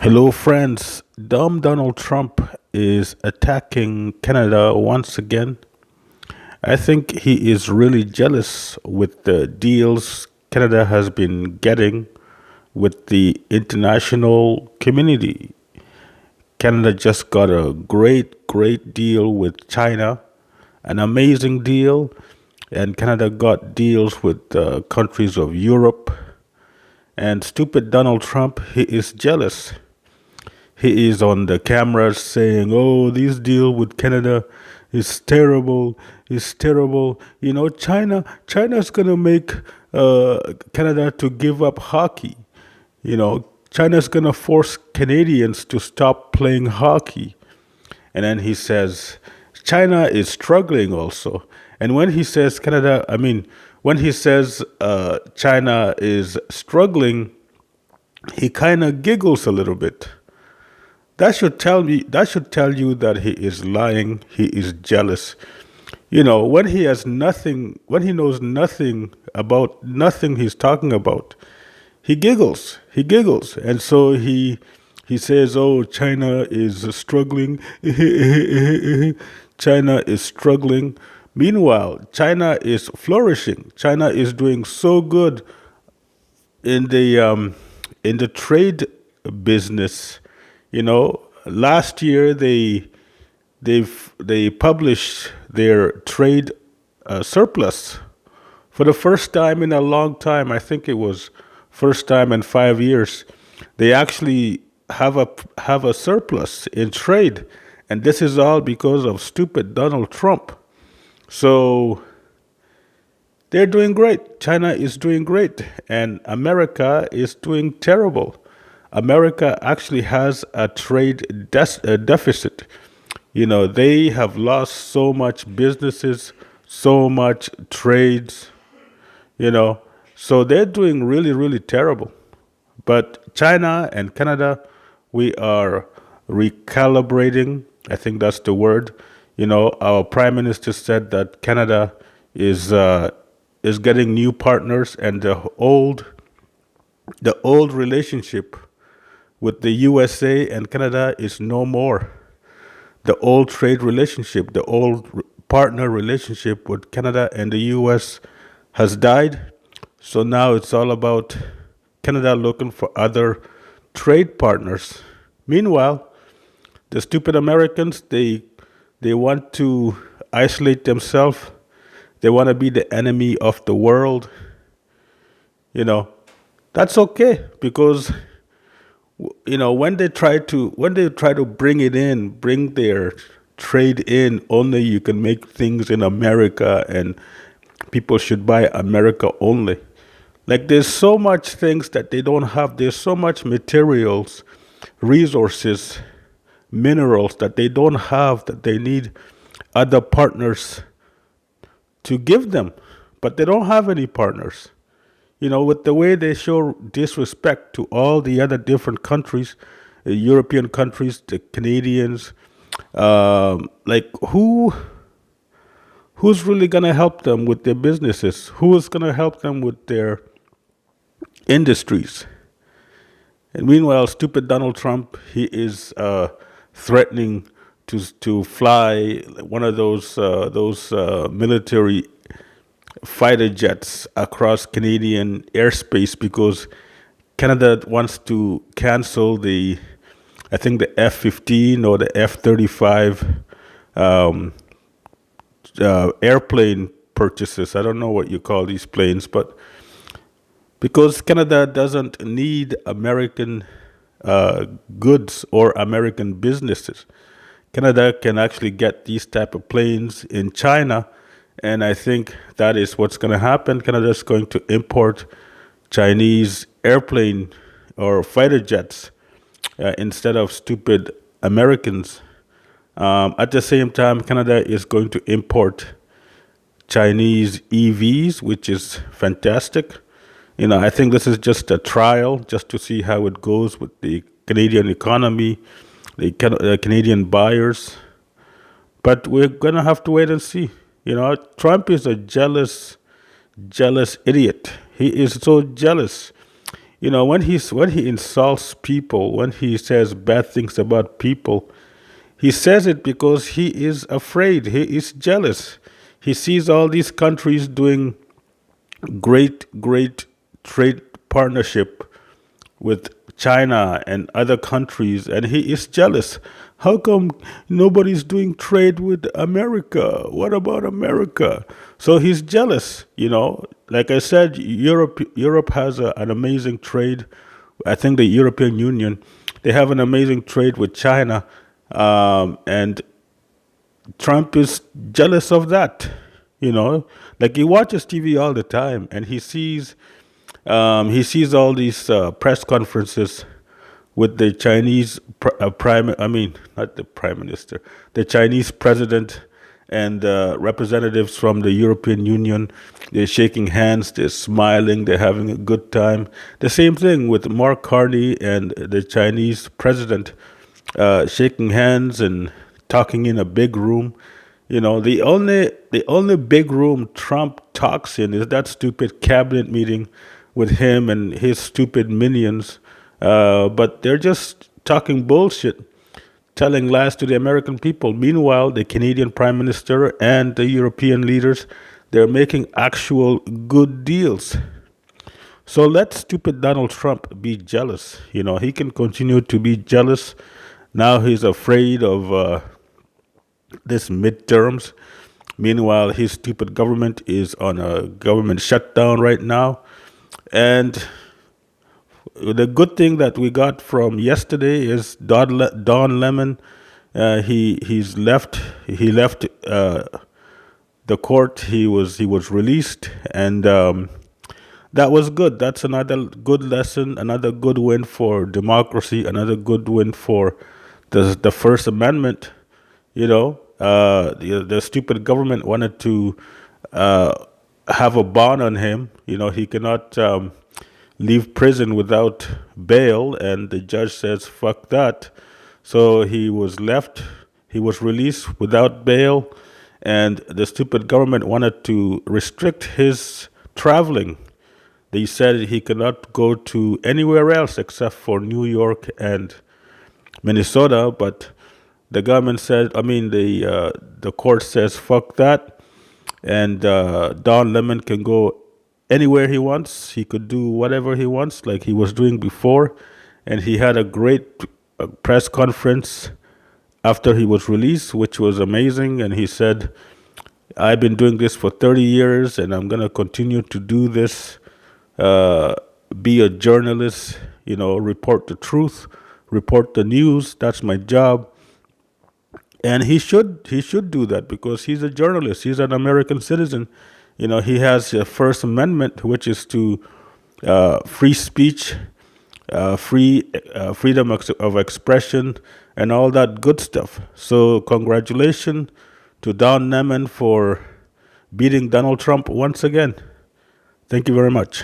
Hello, friends. Dumb Donald Trump is attacking Canada once again. I think he is really jealous with the deals Canada has been getting with the international community. Canada just got a great deal with China, an amazing deal, and Canada got deals with countries of Europe. And stupid Donald Trump, he is jealous. He is on the camera saying, "Oh, this deal with Canada is terrible. Is terrible. China's gonna make Canada to give up hockey. China's gonna force Canadians to stop playing hockey." And then he says, "China is struggling also." And when he says Canada, I mean, when he says China is struggling, he kind of giggles a little bit. That should tell you that he is lying, he is jealous. When he has nothing, when he knows nothing about nothing he's talking about, he giggles. He giggles. And so he says, "Oh, China is struggling." China is struggling. Meanwhile, China is flourishing. China is doing so good in the trade business. Last year they published their trade surplus for the first time in a long time. I think it was first time in 5 years. They actually have a surplus in trade, and this is all because of stupid Donald Trump. So they're doing great. China is doing great, and America is doing terrible. America actually has a deficit. They have lost so much businesses, so much trades, you know, so they're doing really, really terrible. But China and Canada, we are recalibrating. I think that's the word. Our prime minister said that Canada is getting new partners, and the old relationship with the USA and Canada is no more. The old trade relationship, the old partner relationship with Canada and the US has died. So now it's all about Canada looking for other trade partners. Meanwhile, the stupid Americans, they want to isolate themselves. They want to be the enemy of the world. You know, that's okay because when they try to bring their trade in, only you can make things in America, and people should buy America only. Like, there's so much things that they don't have. There's so much materials, resources, minerals that they don't have, that they need other partners to give them, but they don't have any partners. With the way they show disrespect to all the other different countries, the European countries, the Canadians, like, who's really gonna help them with their businesses? Who is gonna help them with their industries? And meanwhile, stupid Donald Trump, he is threatening to fly one of those military fighter jets across Canadian airspace because Canada wants to cancel I think the F-15 or the F-35 um, airplane purchases. I don't know what you call these planes, but because Canada doesn't need American goods or American businesses, Canada can actually get these type of planes in China, and I think that is what's going to happen. Canada is going to import Chinese airplane or fighter jets instead of stupid Americans. At the same time, Canada is going to import Chinese EVs, which is fantastic. I think this is just a trial, just to see how it goes with the Canadian economy, the Canadian buyers. But we're gonna have to wait and see. Trump is a jealous idiot. He is so jealous. when he insults people, when he says bad things about people, he says it because he is afraid. He is jealous. He sees all these countries doing great trade partnership with China and other countries, and he is jealous. How come nobody's doing trade with America? What about America? So he's jealous. Like I said, Europe has an amazing trade. I think the European Union, they have an amazing trade with China, and Trump is jealous of that. Like he watches TV all the time, and he sees all these press conferences with the Chinese prime. I mean, not the prime minister, the Chinese president and representatives from the European Union. They're shaking hands, they're smiling, they're having a good time. The same thing with Mark Carney and the Chinese president, shaking hands and talking in a big room. The only big room Trump talks in is that stupid cabinet meeting with him and his stupid minions. But they're just talking bullshit, telling lies to the American people. Meanwhile, the Canadian Prime Minister and the European leaders, they're making actual good deals. So let stupid Donald Trump be jealous. He can continue to be jealous. Now he's afraid of this midterms. Meanwhile, his stupid government is on a government shutdown right now. And the good thing that we got from yesterday is Don Lemon. He's left. He left the court. He was released, and that was good. That's another good lesson. Another good win for democracy. Another good win for the First Amendment. The stupid government wanted to have a bond on him. He cannot leave prison without bail, and the judge says, fuck that. So he was left, he was released without bail, and the stupid government wanted to restrict his traveling. They said he cannot go to anywhere else except for New York and Minnesota, but the government said, the court says, fuck that. And Don Lemon can go anywhere he wants. He could do whatever he wants, like he was doing before. And he had a great press conference after he was released, which was amazing. And he said, I've been doing this for 30 years and I'm going to continue to do this. Be a journalist, report the truth, report the news. That's my job. And he should do that because he's a journalist. He's an American citizen. He has a First Amendment, which is to free speech, freedom of expression, and all that good stuff. So congratulations to Don Lemon for beating Donald Trump once again. Thank you very much.